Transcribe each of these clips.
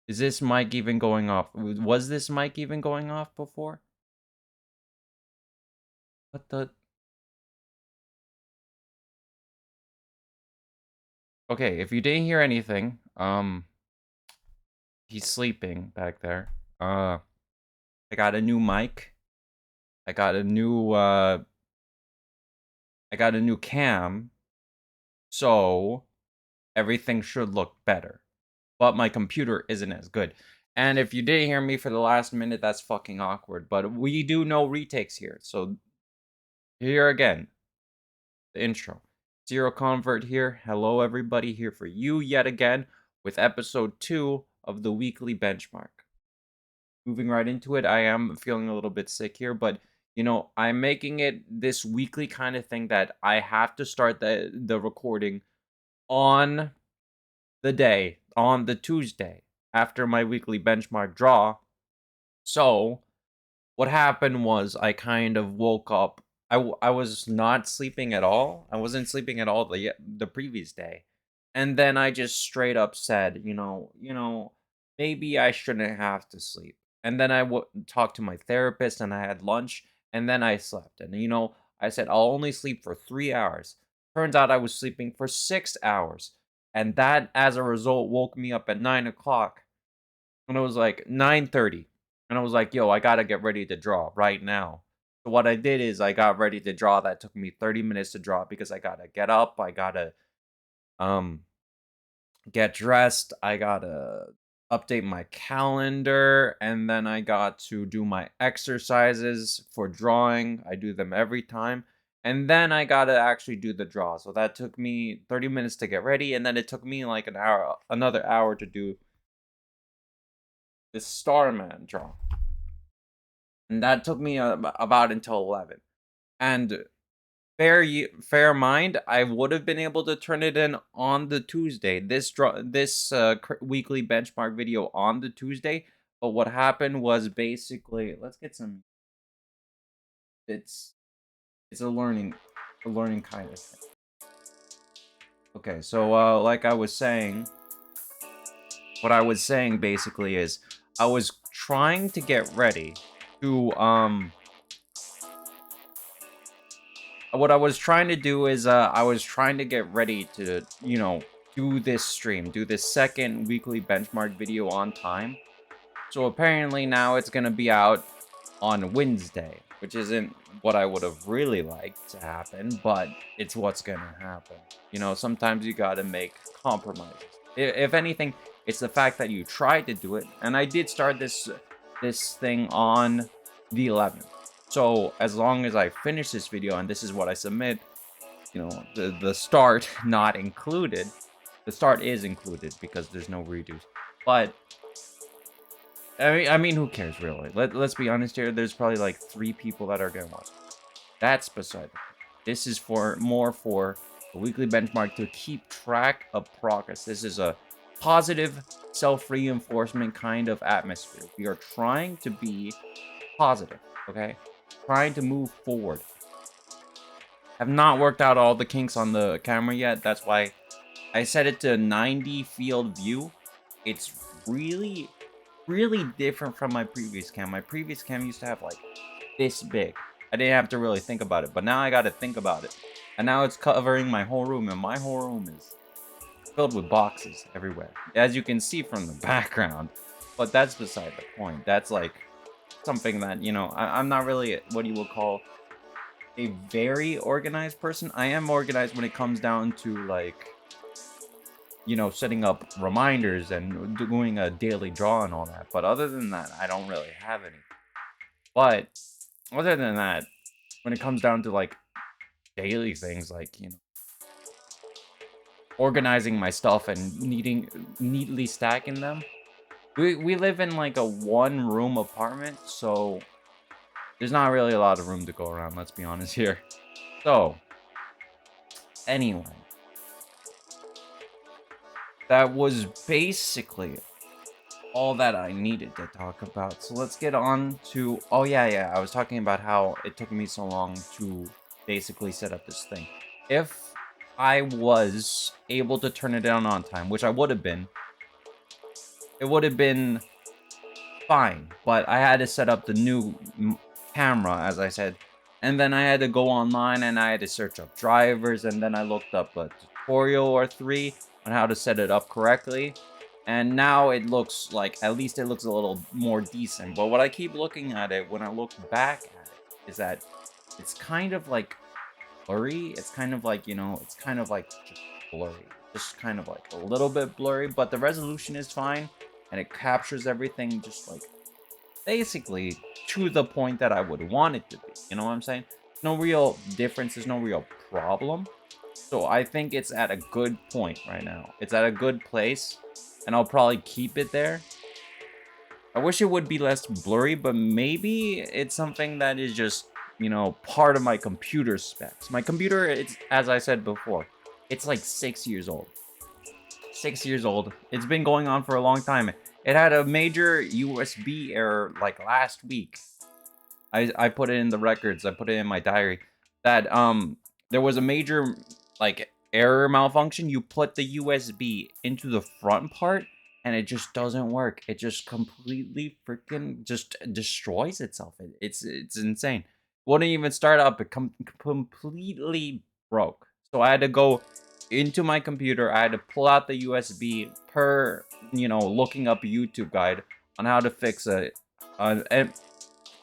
Is this mic even going off? Was this mic even going off before? What the? Okay, if you didn't hear anything, he's sleeping back there. I got a new mic. I got a new, I got a new cam. So, everything should look better. But my computer isn't as good. And if you didn't hear me for the last minute, that's fucking awkward. But we do no retakes here. So, here again, the intro. Zero Convert here. Hello, everybody. Here for you yet again with episode 2 of the weekly benchmark. Moving right into it, I am feeling a little bit sick here, but you know, I'm making it this weekly kind of thing that I have to start the recording on the day, on the Tuesday after my weekly benchmark draw. So, what happened was I kind of woke up. I was not sleeping at all. I wasn't sleeping at all the previous day. And then I just straight up said, maybe I shouldn't have to sleep. And then talked to my therapist and I had lunch and then I slept. And I said I'll only sleep for 3 hours. Turns out I was sleeping for 6 hours. And that as a result woke me up at 9 o'clock. And it was like 9:30. And I was like, yo, I gotta get ready to draw right now. So what I did is I got ready to draw. That took me 30 minutes to draw because I gotta get up, I gotta um get dressed, I gotta update my calendar, and then I got to do my exercises for drawing. I do them every time. And then I gotta actually do the draw. So that took me 30 minutes to get ready, and then it took me like another hour to do this Starman draw. And that took me about until 11. And fair mind, I would have been able to turn it in on the Tuesday. This weekly benchmark video on the Tuesday. But what happened was basically, let's get some. It's a learning kind of thing. Okay, so like I was saying, what I was saying basically is I was trying to get ready to what I was trying to do is I was trying to get ready to, do this stream, do this second weekly benchmark video on time. So apparently now it's going to be out on Wednesday, which isn't what I would have really liked to happen, but it's what's going to happen. Sometimes you got to make compromises. If anything, it's the fact that you tried to do it, and I did start this thing on the 11th. So as long as I finish this video and this is what I submit, the start not included. The start is included because there's no redos. But I mean, who cares really? Let's be honest here. There's probably like 3 people that are gonna watch. That's beside the point. This is more for a weekly benchmark to keep track of progress. This is a positive self-reinforcement kind of atmosphere. We are trying to be positive, okay? Trying to move forward. Have not worked out all the kinks on the camera yet. That's why I set it to 90 field view. It's really, really different from my previous cam. My previous cam used to have like this big. I didn't have to really think about it, but now I got to think about it. And now it's covering my whole room, and my whole room is filled with boxes everywhere, as you can see from the background. But that's beside the point. That's like something that, I'm not really what you would call a very organized person. I am organized when it comes down to like, setting up reminders and doing a daily draw and all that. But other than that, I don't really have any. But other than that, when it comes down to like daily things, like, organizing my stuff and neatly stacking them. We live in like a 1-room apartment, so there's not really a lot of room to go around, let's be honest here. So, anyway, that was basically all that I needed to talk about. So let's get on to, oh yeah, I was talking about how it took me so long to basically set up this thing. If I was able to turn it on time, which I would have been, it would have been fine. But I had to set up the new camera, as I said, and then I had to go online and I had to search up drivers, and then I looked up a tutorial or three on how to set it up correctly. And now it looks like, at least it looks a little more decent. But what I keep looking at it, when I look back at it, is that it's kind of like blurry. It's kind of like, it's kind of like just blurry. Just kind of like a little bit blurry, but the resolution is fine. And it captures everything just like basically to the point that I would want it to be. You know what I'm saying? No real difference. There's no real problem. So I think it's at a good point right now. It's at a good place. And I'll probably keep it there. I wish it would be less blurry, but maybe it's something that is just, part of my computer specs. My computer, it's, as I said before, it's like 6 years old. 6 years old. It's been going on for a long time. It had a major USB error like last week. I put it in the records. I put it in my diary that there was a major like error malfunction. You put the USB into the front part and it just doesn't work. It just completely freaking just destroys itself. It's insane. Wouldn't even start up. It completely broke. So I had to go into my computer. I had to pull out the USB per, looking up a YouTube guide on how to fix an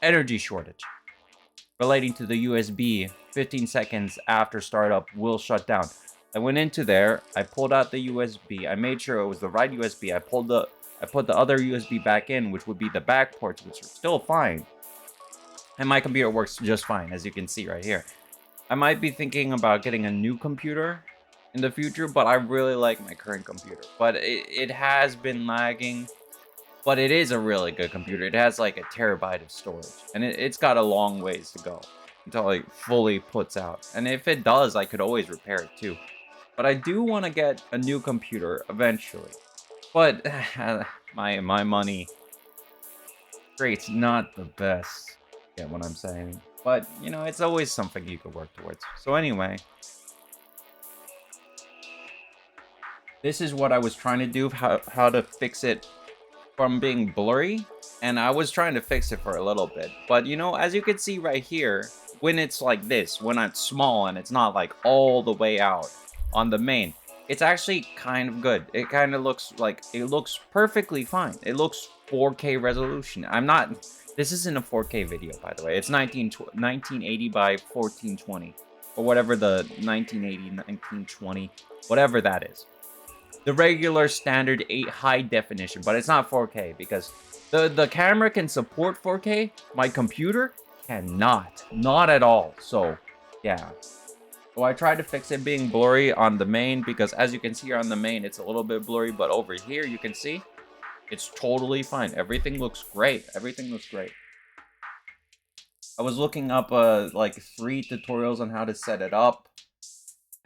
energy shortage relating to the USB. 15 seconds after startup will shut down. I went into there, I pulled out the USB, I made sure it was the right USB, I put the other USB back in, which would be the back ports, which are still fine. And my computer works just fine, as you can see right here. I might be thinking about getting a new computer in the future, but I really like my current computer. But it has been lagging. But it is a really good computer. It has like a terabyte of storage. And it's got a long ways to go until it fully puts out. And if it does, I could always repair it too. But I do want to get a new computer eventually. But my money rate's not the best. Get what I'm saying? But, it's always something you could work towards. So anyway, this is what I was trying to do, how to fix it from being blurry, and I was trying to fix it for a little bit. But, as you can see right here, when it's like this, when it's small and it's not like all the way out on the main, it's actually kind of good. It kind of looks like, it looks perfectly fine. It looks 4K resolution. This isn't a 4K video, by the way. It's 1980 by 1420, or whatever the 1980, 1920, whatever that is. The regular standard 8 high definition, but it's not 4K because the camera can support 4K. My computer cannot, not at all. So, yeah. So I tried to fix it being blurry on the main because, as you can see here on the main, it's a little bit blurry, but over here you can see it's totally fine. Everything looks great. Everything looks great. I was looking up like 3 tutorials on how to set it up,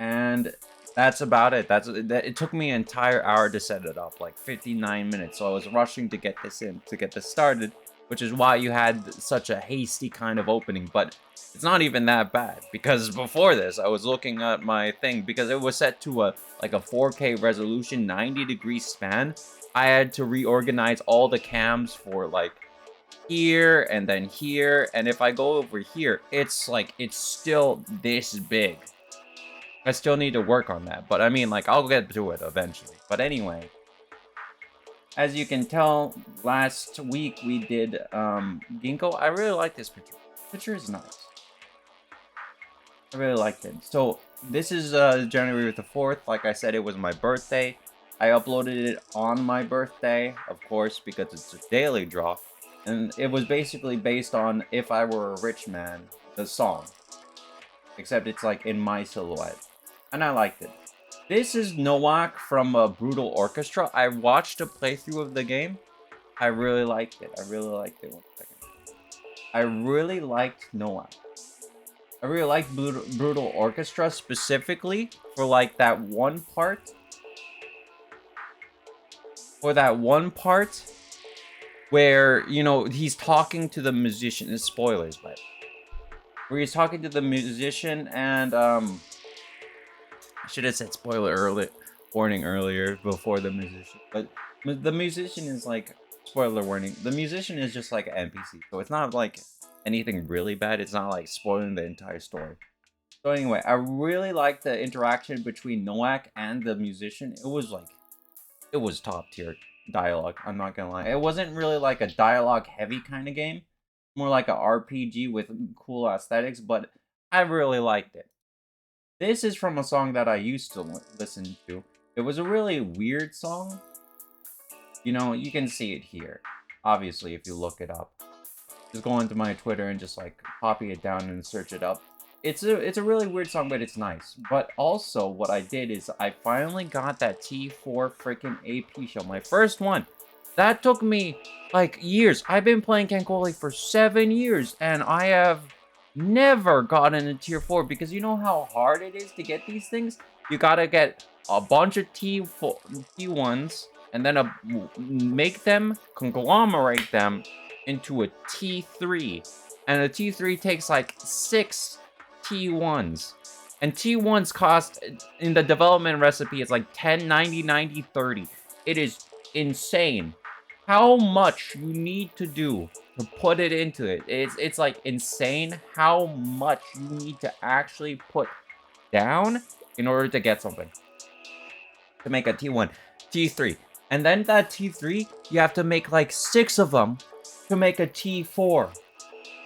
and that's about it. It took me an entire hour to set it up, like 59 minutes. So I was rushing to get this started, which is why you had such a hasty kind of opening. But it's not even that bad, because before this, I was looking at my thing, because it was set to a 4K resolution, 90-degree span. I had to reorganize all the cams for like here and then here, and if I go over here, it's still this big. I still need to work on that, but I mean, I'll get to it eventually. But anyway, as you can tell, last week we did Ginkgo. I really like this picture. The picture is nice. I really liked it. So this is January the 4th. Like I said, it was my birthday. I uploaded it on my birthday, of course, because it's a daily draw. And it was basically based on If I Were a Rich Man, the song. Except it's in my silhouette. And I liked it. This is Nowak from Brutal Orchestra. I watched a playthrough of the game. I really liked it. One second. I really liked Nowak. I really liked Brutal Orchestra specifically for that one part. For that one part where, he's talking to the musician. It's spoilers, but where he's talking to the musician, and I should have said spoiler warning earlier before the musician. But The musician is like, spoiler warning, the musician is just like an NPC, so it's not like anything really bad. It's not like spoiling the entire story. So anyway, I really liked the interaction between Noak and the musician. It was top tier dialogue, I'm not gonna lie. It wasn't really like a dialogue heavy kind of game, more like a RPG with cool aesthetics, but I really liked it. This is from a song that I used to listen to. It was a really weird song. You know, you can see it here, obviously, if you look it up. Just go into my Twitter and just like copy it down and search it up. It's a really weird song, but it's nice. But also, what I did is I finally got that T4 freaking AP show, my first one. That took me like years. I've been playing Cancoli for 7 years, and I have never gotten a tier 4 because you know how hard it is to get these things. You gotta get a bunch of T1s and then make them, conglomerate them into a T3. And a T3 takes like 6 T1s. And T1s cost, in the development recipe, it's like 10, 90, 90, 30. It is insane how much you need to do to put it into it. It's like insane how much you need to actually put down in order to get something. To make a T1, T3. And then that T3, you have to make like 6 of them to make a T4.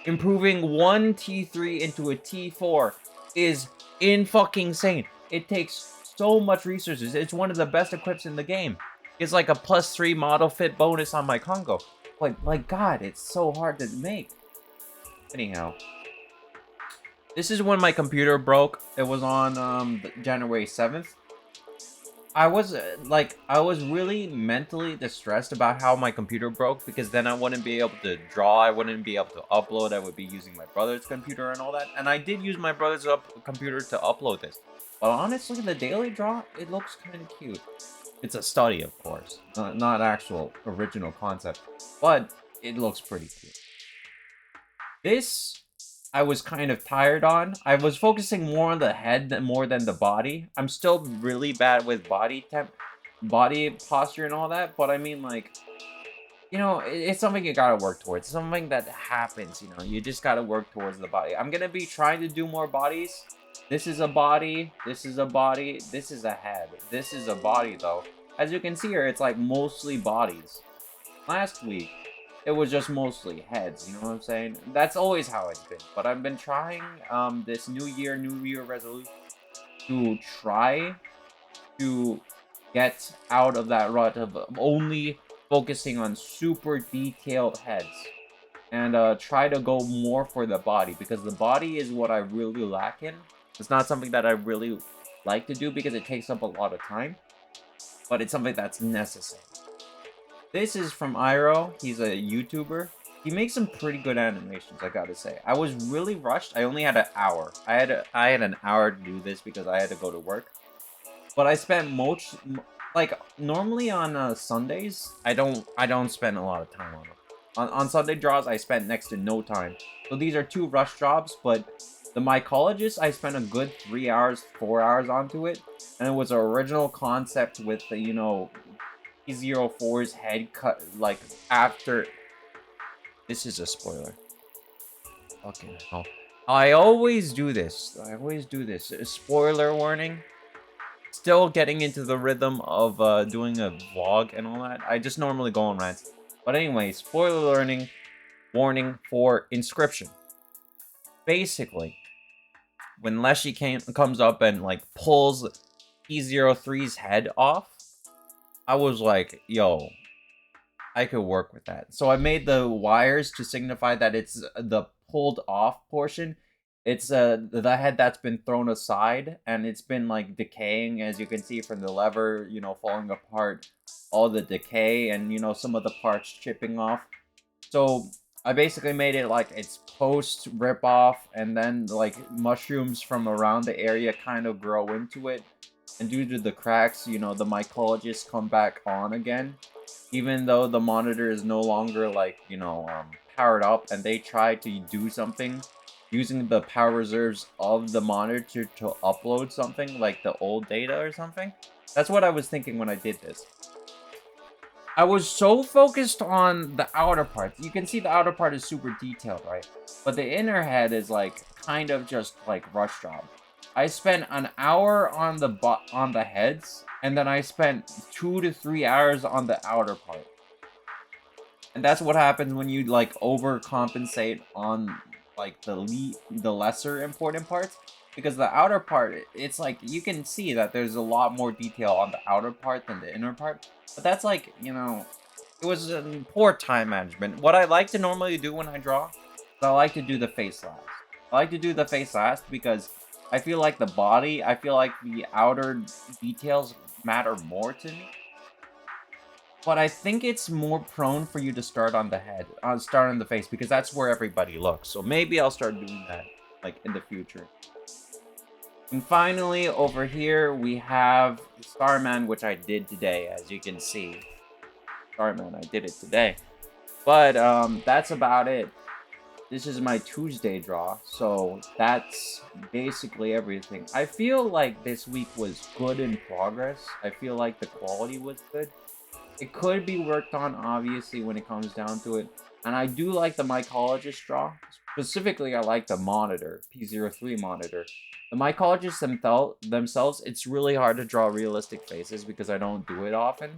Improving one T3 into a T4 is fucking insane. It takes so much resources. It's one of the best equips in the game. It's like a +3 model fit bonus on my Congo. Like God, it's so hard to make. Anyhow, this is when my computer broke. It was on January 7th. I was really mentally distressed about how my computer broke because then I wouldn't be able to draw, I wouldn't be able to upload, I would be using my brother's computer and all that. And I did use my brother's computer to upload this. But honestly, the daily draw, it looks kind of cute. It's a study, of course, not actual original concept, but it looks pretty cute. This I was kind of tired on. I was focusing more on the head more than the body. I'm still really bad with body posture and all that, but I mean, like, you know, it's something you gotta work towards. It's something that happens, you know. You just gotta work towards the body. I'm gonna be trying to do more bodies. This is a body. This is a body. This is a head. This is a body, though. As you can see here, it's like mostly bodies. Last week, it was just mostly heads, you know what I'm saying? That's always how it's been. But I've been trying this New Year resolution to try to get out of that rut of only focusing on super detailed heads. And try to go more for the body, because the body is what I really lack in. It's not something that I really like to do because it takes up a lot of time, but it's something that's necessary. This is from Iro. He's a YouTuber. He makes some pretty good animations, I gotta say. I was really rushed. I only had an hour. I had an hour to do this because I had to go to work. But I spent like normally on Sundays, I don't spend a lot of time on them. On Sunday draws, I spent next to no time. So these are 2 rush jobs, but the mycologist, I spent a good 3 hours, 4 hours onto it. And it was an original concept with the, you know, P04's head cut, like, after... This is a spoiler. Fucking hell. I always do this. Spoiler warning. Still getting into the rhythm of doing a vlog and all that. I just normally go on rants. But anyway, spoiler warning for Inscription. Basically, when Leshy comes up and, like, pulls P03's head off, I was like, yo, I could work with that. So I made the wires to signify that it's the pulled off portion. It's the head that's been thrown aside, and it's been like decaying, as you can see from the lever, you know, falling apart, all the decay, and you know, some of the parts chipping off. So I basically made it like it's post rip off, and then like mushrooms from around the area kind of grow into it. And due to the cracks, you know, the mycologists come back on again. Even though the monitor is no longer, like, you know, powered up, and they try to do something using the power reserves of the monitor to upload something, like the old data or something. That's what I was thinking when I did this. I was so focused on the outer part. You can see the outer part is super detailed, right? But the inner head is like kind of just like rush job. I spent an hour on the heads, and then I spent 2 to 3 hours on the outer part. And that's what happens when you like overcompensate on like the lesser important parts. Because the outer part, it's like you can see that there's a lot more detail on the outer part than the inner part. But that's like, it was poor time management. What I like to normally do when I draw is I like to do the face last. I like to do the face last because I feel like I feel like the outer details matter more to me. But I think it's more prone for you to start on the head, start on the face, because that's where everybody looks. So maybe I'll start doing that, like, in the future. And finally, over here, we have Starman, which I did today, as you can see. Starman, I did it today. But, that's about it. This is my Tuesday draw, so that's basically everything. I feel like this week was good in progress. I feel like the quality was good. It could be worked on, obviously, when it comes down to it. And I do like the mycologist draw. Specifically, I like the monitor, P03 monitor. The mycologists themselves, it's really hard to draw realistic faces because I don't do it often.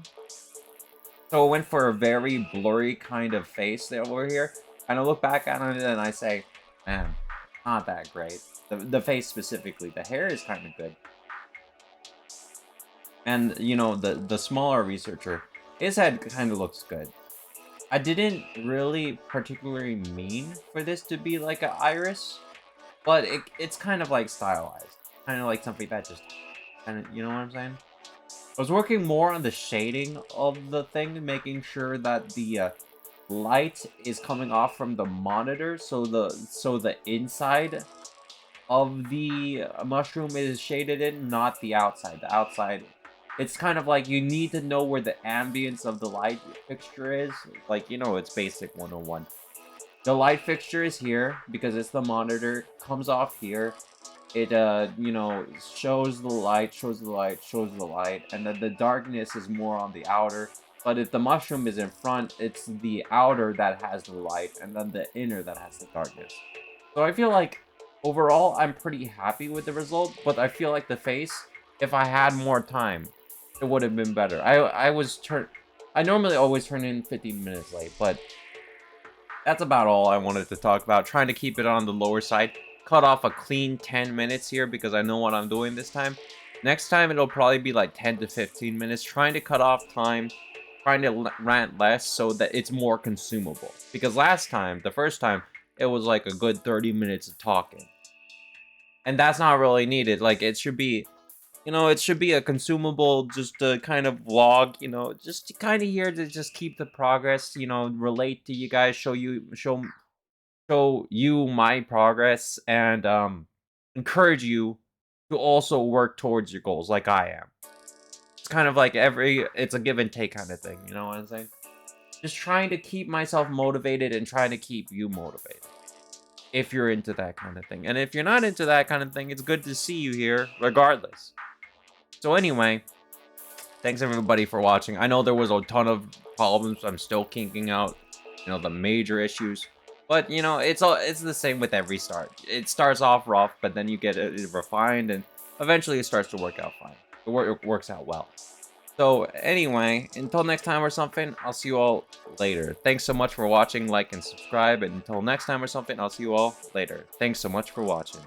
So I went for a very blurry kind of face over here. And I look back at it and I say, man, not that great. The face specifically. The hair is kind of good. And, the smaller researcher, his head kind of looks good. I didn't really particularly mean for this to be like an iris, but it's kind of like stylized. Kind of like something that just, kind of, you know what I'm saying? I was working more on the shading of the thing, making sure that the light is coming off from the monitor, so the inside of the mushroom is shaded in, not the outside. The outside, it's kind of like you need to know where the ambience of the light fixture is. Like, it's basic 101. The light fixture is here because it's the monitor, comes off here. It, shows the light, shows the light, shows the light, and then the darkness is more on the outer. But if the mushroom is in front, it's the outer that has the light, and then the inner that has the darkness. So I feel like, overall, I'm pretty happy with the result, but I feel like the face, if I had more time, it would have been better. I normally always turn in 15 minutes late, but that's about all I wanted to talk about. Trying to keep it on the lower side. Cut off a clean 10 minutes here because I know what I'm doing this time. Next time, it'll probably be like 10 to 15 minutes. Trying to cut off time. Trying to rant less so that it's more consumable. Because last time, the first time, it was like a good 30 minutes of talking. And that's not really needed. Like, it should be, it should be a consumable, just a kind of vlog, just kind of here to just keep the progress, relate to you guys, show you my progress, and encourage you to also work towards your goals like I am. It's kind of like it's a give and take kind of thing, you know what I'm saying? Just trying to keep myself motivated and trying to keep you motivated. If you're into that kind of thing. And if you're not into that kind of thing, it's good to see you here regardless. So anyway, thanks everybody for watching. I know there was a ton of problems. I'm still kinking out, the major issues. But, it's the same with every start. It starts off rough, but then you get it refined, and eventually it starts to work out fine. It works out well. So, anyway, until next time or something, I'll see you all later. Thanks so much for watching, like, and subscribe, and until next time or something, I'll see you all later. Thanks so much for watching.